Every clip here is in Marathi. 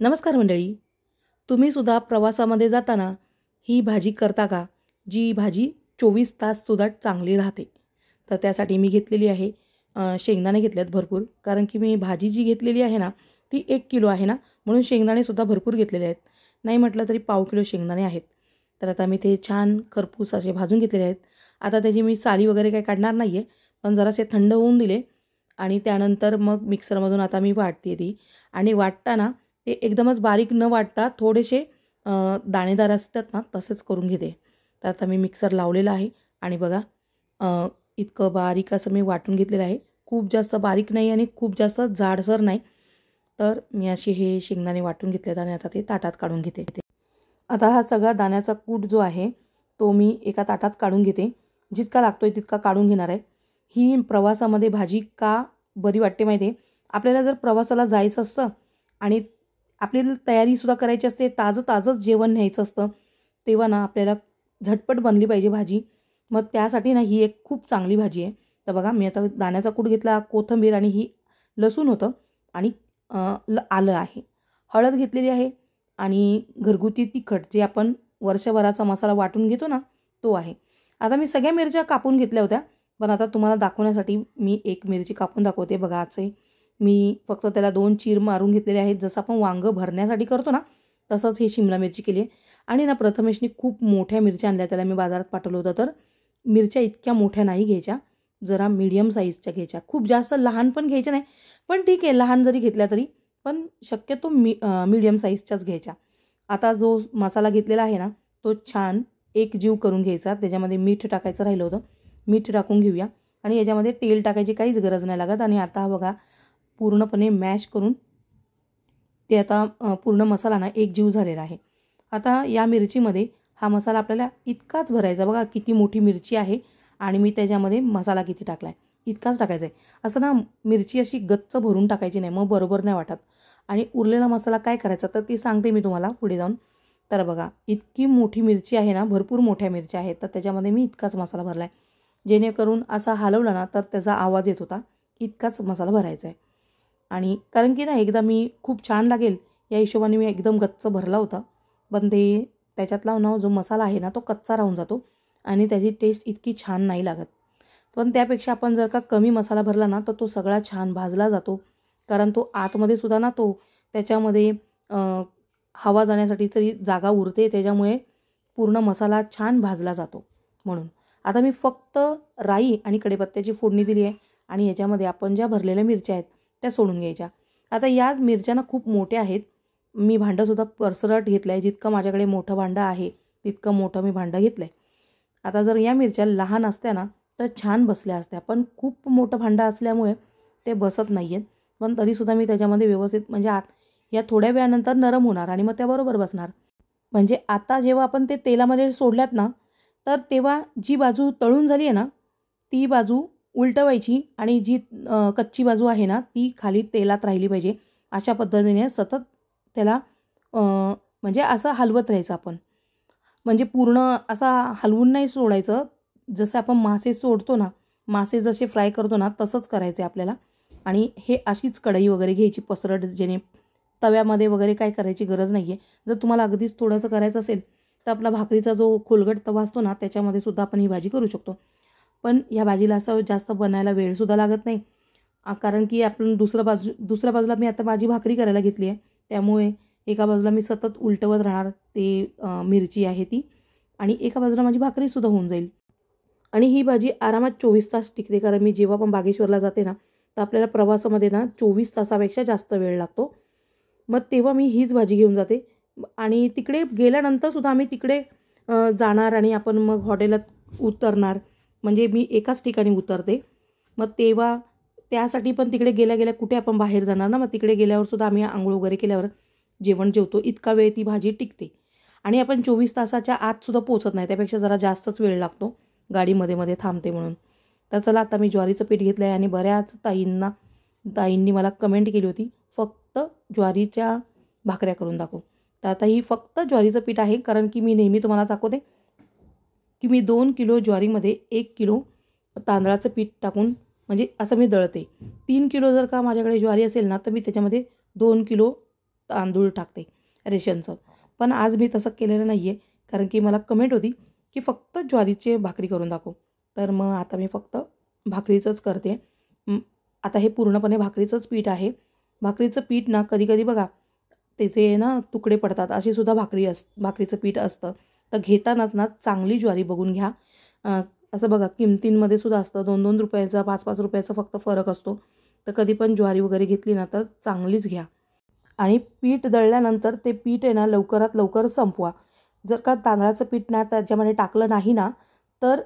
नमस्कार मंडळी, तुम्हीसुद्धा प्रवासामध्ये जाताना ही भाजी करता का? जी भाजी 24 ताससुद्धा चांगली राहते. तर त्यासाठी मी घेतलेली आहे शेंगदाणे घेतलेत भरपूर. कारण की मी भाजी जी घेतलेली आहे ना, ती 1 किलो आहे ना, म्हणून शेंगदाणेसुद्धा भरपूर घेतलेले आहेत. नाही म्हटलं तरी पाव किलो शेंगदाणे आहेत. तर आता मी ते छान खरपूस असे भाजून घेतलेले आहेत. आता त्याची मी साली वगैरे काही काढणार नाही आहे, पण जरासे थंड होऊन दिले आणि त्यानंतर मग मिक्सरमधून आता मी वाटते ती. आणि वाटताना ते एकदमच बारीक न वाटता थोडेसे दाणेदार असतात ना, तसेच करून घेते. तर आता मी मिक्सर लावलेला आहे आणि बघा इतकं बारीक असं मी वाटून घेतलेलं आहे. खूप जास्त बारीक नाही आणि खूप जास्त जाडसर नाही. तर मी असे हे शेंगदाणे वाटून घेतलेत आणि आता ते ताटात काढून घेते. आता हा सगळा दाण्याचा कूट जो आहे तो मी एका ताटात काढून घेते. जितका लागतोय तितका काढून घेणार आहे. ही प्रवासामध्ये भाजी का बरी वाटते माहिती आहे? आपल्याला जर प्रवासाला जायचं असतं आणि आपल्याला तयारीसुद्धा करायची असते, ताजं जेवण न्यायचं असतं, तेव्हा ना आपल्याला झटपट बनली पाहिजे भाजी. मग त्यासाठी ना ही एक खूप चांगली भाजी आहे. तर बघा मी आता दाण्याचा कूट घेतला, कोथिंबीर आणि ही लसूण होतं आणि आलं आहे, हळद घेतलेली आहे आणि घरगुती तिखट जे आपण वर्षभराचा मसाला वाटून घेतो ना, तो आहे. आता मी सगळ्या मिरच्या कापून घेतल्या होत्या, पण आता तुम्हाला दाखवण्यासाठी मी एक मिरची कापून दाखवते. बघा असे मी फक्त त्याला 2 चीर मारून घेतलेले आहेत. जसं आपण वांगं भरण्यासाठी करतो ना, तसंच हे शिमला मिरची केली आहे. आणि ना प्रथमेशने खूप मोठ्या मिरच्या आणल्या, त्याला मी बाजारात पाठवलं होतं. तर मिरच्या इतक्या मोठ्या नाही घ्यायच्या, जरा मीडियम साईजच्या घ्यायच्या. खूप जास्त लहान पण घ्यायच्या नाही, पण ठीक आहे लहान जरी घेतल्या तरी पण शक्यतो मीडियम साईजच्याच घ्यायच्या. आता जो मसाला घेतलेला आहे ना, तो छान एकजीव करून घ्यायचा. त्याच्यामध्ये मीठ टाकायचं राहिलं होतं, मीठ टाकून घेऊया. आणि याच्यामध्ये तेल टाकायची काहीच गरज नाही लागत. आणि आता हा बघा पूर्णपणे मॅश करून ते आता पूर्ण मसाला ना एकजीव झालेला आहे. आता या मिरचीमध्ये हा मसाला आपल्याला इतकाच भरायचा. बघा किती मोठी मिरची आहे आणि मी त्याच्यामध्ये मसाला किती टाकला आहे, इतकाच टाकायचा आहे. असं ना मिरची अशी गच्च भरून टाकायची नाही, मग बरोबर नाही वाटत. आणि उरलेला मसाला काय करायचा तर ते सांगते मी तुम्हाला पुढे जाऊन. तर बघा इतकी मोठी मिरची आहे ना, भरपूर मोठ्या मिरच्या आहेत, तर त्याच्यामध्ये मी इतकाच मसाला भरला आहे. जेणेकरून असा हलवला ना तर त्याचा आवाज येत होता. इतकाच मसाला भरायचा आहे. आणि कारण की ना एकदा मी खूप छान लागेल या हिशोबाने मी एकदम गच्च भरला होता, पण ते त्याच्यातला ना जो मसाला आहे ना तो कच्चा राहून जातो आणि त्याची टेस्ट इतकी छान नाही लागत. पण त्यापेक्षा आपण जर का कमी मसाला भरला ना तर तो सगळा छान भाजला जातो. कारण तो आतमध्ये सुद्धा ना तो त्याच्यामध्ये हवा जाण्यासाठी तरी जागा उरते, त्याच्यामुळे पूर्ण मसाला छान भाजला जातो. म्हणून आता मी फक्त राई आणि कढीपत्त्याची फोडणी दिली आहे आणि याच्यामध्ये आपण ज्या भरलेल्या मिरच्या आहेत त्या सोडून घ्यायच्या. आता या मिरच्या ना खूप मोठ्या आहेत. मी भांडंसुद्धा परसरट घेतलं आहे. जितकं माझ्याकडे मोठं भांडं आहे तितकं मोठं मी भांडं घेतलं आहे. आता जर या मिरच्या लहान असत्या ना तर छान बसल्या असत्या, पण खूप मोठं भांडं असल्यामुळे ते बसत नाही आहेत. पण तरीसुद्धा मी त्याच्यामध्ये व्यवस्थित म्हणजे या थोड्या वेळानंतर नरम होणार आणि मग त्या बरोबर बसणार. म्हणजे आता जेव्हा आपण ते तेलामध्ये सोडल्यात ना, तर तेव्हा जी बाजू तळून झाली आहे ना, ती बाजू उलटवायची आणि जी कच्ची बाजू आहे ना ती खाली तेलात राहिली पाहिजे. अशा पद्धतीने सतत त्याला म्हणजे असं हलवत राहायचं आपण. म्हणजे पूर्ण असा हलवून नाही सोडायचं. जसं आपण मासे सोडतो ना, मासे जसे फ्राय करतो ना तसंच करायचं आहे आपल्याला. आणि हे अशीच कढई वगैरे घ्यायची पसरट, जेणे तव्यामध्ये वगैरे काय करायची गरज नाही आहे. जर तुम्हाला अगदीच थोडंसं करायचं असेल तर आपला भाकरीचा जो खोलगट तवा असतो ना त्याच्यामध्ये सुद्धा आपण ही भाजी करू शकतो. पण ह्या भाजीला असं जास्त बनायला वेळसुद्धा लागत नाही. कारण की आपण दुसऱ्या बाजूला मी आता माझी भाकरी करायला घेतली आहे, त्यामुळे एका बाजूला मी सतत उलटवत राहणार ते मिरची आहे ती, आणि एका बाजूला माझी भाकरीसुद्धा होऊन जाईल. आणि ही भाजी आरामात 24 तास टिकते. कारण मी जेव्हा पण बागेश्वरला जाते ना तर आपल्याला प्रवासामध्ये ना 24 तासापेक्षा जास्त वेळ लागतो. मग तेव्हा मी हीच भाजी घेऊन जाते. आणि तिकडे गेल्यानंतरसुद्धा आम्ही तिकडे जाणार आणि आपण मग हॉटेलात उतरणार. म्हणजे मी एकाच ठिकाणी उतरते. मग तेव्हा त्यासाठी पण तिकडे गेल्या गेल्या कुठे आपण बाहेर जाणार ना, मग तिकडे गेल्यावर सुद्धा आम्ही आंघोळ वगैरे केल्यावर जेवण जेवतो. इतका वेळ ती भाजी टिकते. आणि आपण 24 तासाच्या आतसुद्धा पोचत नाही, त्यापेक्षा जरा जास्तच वेळ लागतो, गाडी मध्ये मध्ये थांबते म्हणून. तर चला आता मी ज्वारीचं पीठ घेतलं आहे आणि बऱ्याच ताईंनी मला कमेंट केली होती फक्त ज्वारीच्या भाकऱ्या करून दाखव. तर आता ही फक्त ज्वारीचं पीठ आहे. कारण की मी नेहमी तुम्हाला दाखवते की मी 2 किलो ज्वारीमध्ये 1 किलो तांदळाचं पीठ टाकून म्हणजे असं मी दळते. 3 किलो जर का माझ्याकडे ज्वारी असेल ना तर मी त्याच्यामध्ये 2 किलो तांदूळ टाकते रेशनचं. पण आज मी तसं केलेलं नाही आहे, कारण की मला कमेंट होती की फक्त ज्वारीची भाकरी करून दाखव. तर मग आता मी फक्त भाकरीचंच करते. आता हे पूर्णपणे भाकरीचंच पीठ आहे. भाकरीचं पीठ ना कधी कधी बघा त्याचे ना तुकडे पडतात, अशी सुद्धा भाकरीचं पीठ असतं. तर घेतानाच ना चांगली ज्वारी बघून घ्या. असं बघा किमतींमध्ये सुद्धा असतं, 2-2 रुपयाचा 5-5 रुपयाचा फक्त फरक असतो. तर कधी पण ज्वारी वगैरे घेतली ना तर चांगलीच घ्या. आणि पीठ दळल्यानंतर ते पीठ आहे ना लवकरात लवकर संपवा. जर का तांदळाचं पीठ ना त्याच्यामध्ये टाकलं नाही ना तर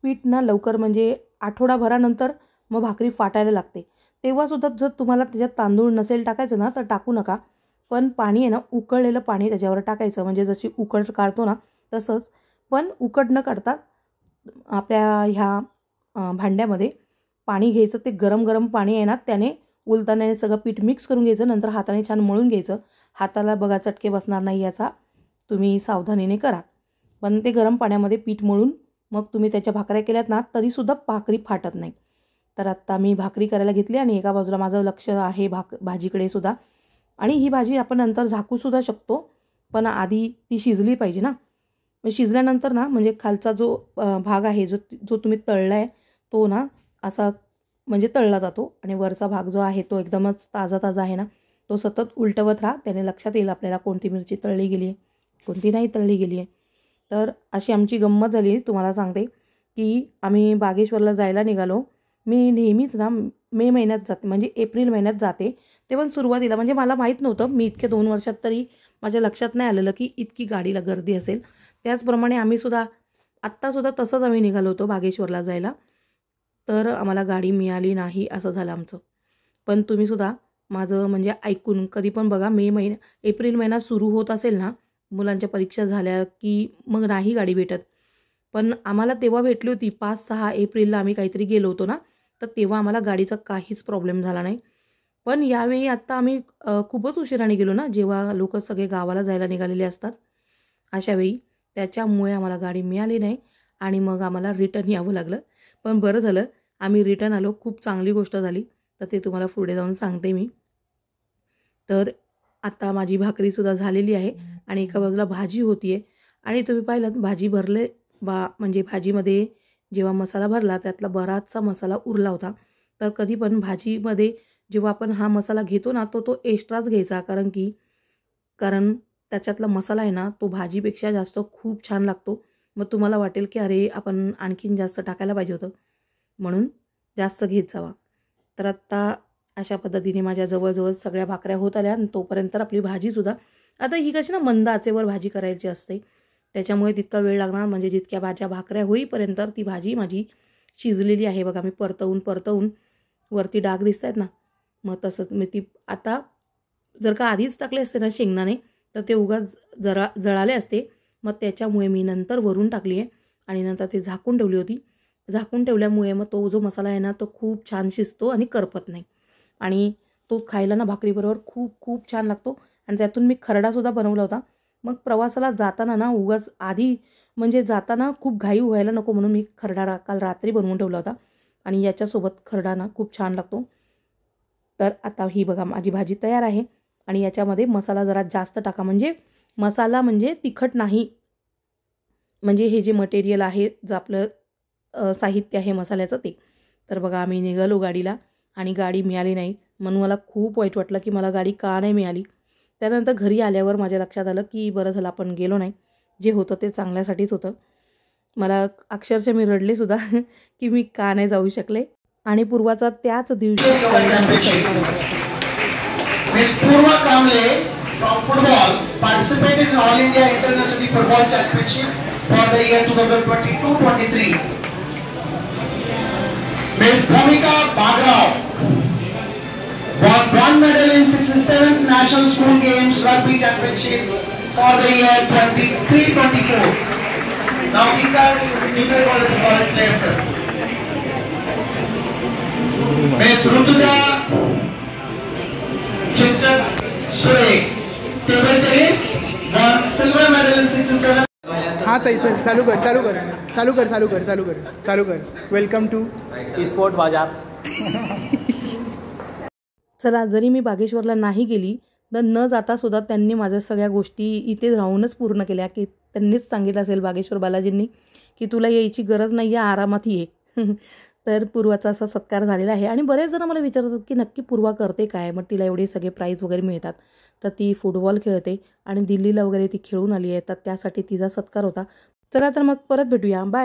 पीठ ना लवकर म्हणजे आठवडाभरानंतर मग भाकरी फाटायला लागते. तेव्हासुद्धा जर तुम्हाला त्याच्यात तांदूळ नसेल टाकायचं ना तर टाकू नका. पण पाणी आहे ना उकळलेलं पाणी त्याच्यावर टाकायचं, म्हणजे जशी उकड काढतो ना तसंच. पण उकड न काढता आपल्या ह्या भांड्यामध्ये पाणी घ्यायचं, ते गरम गरम पाणी आहे ना त्याने उलताने सगळं पीठ मिक्स करून घ्यायचं. नंतर हाताने छान मळून घ्यायचं. हाताला बघा चटके बसणार नाही याचा तुम्ही सावधानीने करा. पण ते गरम पाण्यामध्ये पीठ मळून मग तुम्ही त्याच्या भाकऱ्या केल्यात ना तरीसुद्धा भाकरी फाटत नाही. तर आत्ता मी भाकरी करायला घेतली आणि एका बाजूला माझं लक्ष आहे भाजीकडे सुद्धा. आणि ही भाजी आपण नंतर झाकूसुद्धा शकतो, पण आधी ती शिजली पाहिजे ना. शिजल्यानंतर ना म्हणजे खालचा जो भाग आहे जो तुम्ही तळला आहे तो ना असा म्हणजे तळला जातो, आणि वरचा भाग जो आहे तो एकदमच ताजा ताजा आहे ना तो सतत उलटवत राहा. त्याने लक्षात येईल आपल्याला कोणती मिरची तळली गेली आहे, कोणती नाही तळली गेली आहे. तर अशी आमची गंमत झाली. तुम्हाला सांगते की आम्ही बागेश्वरला जायला निघालो. मी नेहमीच ना मे महिन्यात जाते, म्हणजे एप्रिल महिन्यात जाते. ते पण सुरुवातीला म्हणजे मला माहीत नव्हतं, मी इतक्या 2 वर्षात तरी माझ्या लक्षात नाही आलेलं की इतकी गाडीला गर्दी असेल. त्याचप्रमाणे आम्हीसुद्धा आत्तासुद्धा तसंच आम्ही निघालो होतो बागेश्वरला जायला. तर आम्हाला गाडी मिळाली नाही असं झालं आमचं. पण तुम्हीसुद्धा माझं म्हणजे ऐकून कधी पण बघा, एप्रिल महिना सुरू होत असेल ना, मुलांच्या परीक्षा झाल्या की मग नाही गाडी भेटत. पण आम्हाला तेव्हा भेटली होती 5-6 एप्रिलला आम्ही काहीतरी गेलो होतो ना, तर तेव्हा आम्हाला गाडीचा काहीच प्रॉब्लेम झाला नाही. पण यावेळी आत्ता आम्ही खूपच उशिराने गेलो ना, जेव्हा लोक सगळे गावाला जायला निघालेले असतात अशावेळी, त्याच्यामुळे आम्हाला गाडी मिळाली नाही आणि मग आम्हाला रिटर्न यावं लागलं. पण बरं झालं आम्ही रिटर्न आलो, खूप चांगली गोष्ट झाली. तर ते तुम्हाला पुढे जाऊन सांगते मी. तर आता माझी भाकरीसुद्धा झालेली आहे आणि एका बाजूला भाजी होती आहे. आणि तुम्ही पाहिलं भाजी भरले म्हणजे भाजीमध्ये जेव्हा मसाला भरला त्यातला बराचसा मसाला उरला होता. तर कधी पण भाजीमध्ये जेव्हा आपण हा मसाला घेतो ना तो एक्स्ट्राच घ्यायचा, कारण त्याच्यातला मसाला आहे ना तो भाजीपेक्षा जास्त खूप छान लागतो. मग तुम्हाला वाटेल की अरे आपण आणखीन जास्त टाकायला पाहिजे होतं, म्हणून जास्त घेत जावा. तर आत्ता अशा पद्धतीने माझ्या जवळजवळ सगळ्या भाकऱ्या होत आल्या आणि तोपर्यंत आपली भाजीसुद्धा, आता ही कशी ना मंद आचेवर भाजी करायची असते त्याच्यामुळे तितका वेळ लागणार. म्हणजे जितक्या भाकऱ्या होईपर्यंत ती भाजी माझी शिजलेली आहे. बघा मी परतवून वरती डाग दिसत आहेत ना, मग तसंच मी ती आता जर का आधीच टाकले असते ना शेंगदाणे तर ते उगाच जळाले असते. मग त्याच्यामुळे मी नंतर वरून टाकली आहे आणि नंतर ते झाकून ठेवली होती. झाकून ठेवल्यामुळे मग तो जो मसाला आहे ना तो खूप छान शिजतो आणि करपत नाही, आणि तो खायला ना भाकरीबरोबर खूप खूप छान लागतो. आणि त्यातून मी खरडासुद्धा बनवला होता. मग प्रवासाला जाताना ना उगाच आधी म्हणजे जाताना खूप घाई व्हायला नको म्हणून मी खरडा काल रात्री बनवून ठेवला होता आणि याच्यासोबत खरडा ना खूप छान लागतो. तर आता ही बघा माझी भाजी तयार आहे आणि याच्यामध्ये मसाला जरा जास्त टाका, म्हणजे मसाला म्हणजे तिखट नाही, म्हणजे हे जे मटेरियल आहे जे आपलं साहित्य आहे मसाल्याचं ते. तर बघा आम्ही निघालो गाडीला आणि गाडी मिळाली नाही, म्हणून मला खूप वाईट वाटलं की मला गाडी का नाही मिळाली. त्यानंतर घरी आल्यावर माझ्या लक्षात आलं की बरं झालं आपण गेलो नाही, जे होतं ते चांगल्यासाठीच होतं. मला अक्षरशः मी रडलेसुद्धा की मी का नाही जाऊ शकले. आणि पूर्वाचा त्याच दिवशी Miss Purva Kamble from football participated in All India International Football Championship for the year 2022-23. Miss Bhumika Bagrao won bronze medal in 67th National School Games Rugby Championship for the year 23-24. Now these are junior college players, sir. Miss Rutuja Sure, table tennis won silver medal in 67. हाँ ताई चल चालू कर. वेलकम टू स्पोर्ट बाजार. चला, जरी मी बागेश्वरला नाही गेली तर न जातासुद्धा त्यांनी माझ्या सगळ्या गोष्टी इथे राहूनच पूर्ण केल्या, की त्यांनीच सांगितलं असेल बागेश्वर बालाजींनी की तुला यायची गरज नाही आहे, आरामात ये. तर पूर्वाचा असा सत्कार झालेला आहे. आणि बरेच जण मला विचारतात की नक्की पूर्वा करते काय, मग तिला एवढे सगळे प्राईज वगैरे मिळतात. तर ती फुटबॉल खेळते आणि दिल्लीला वगैरे ती खेळून आली आहे, तर त्यासाठी तिचा सत्कार होता. चला तर मग परत भेटूया. बाय.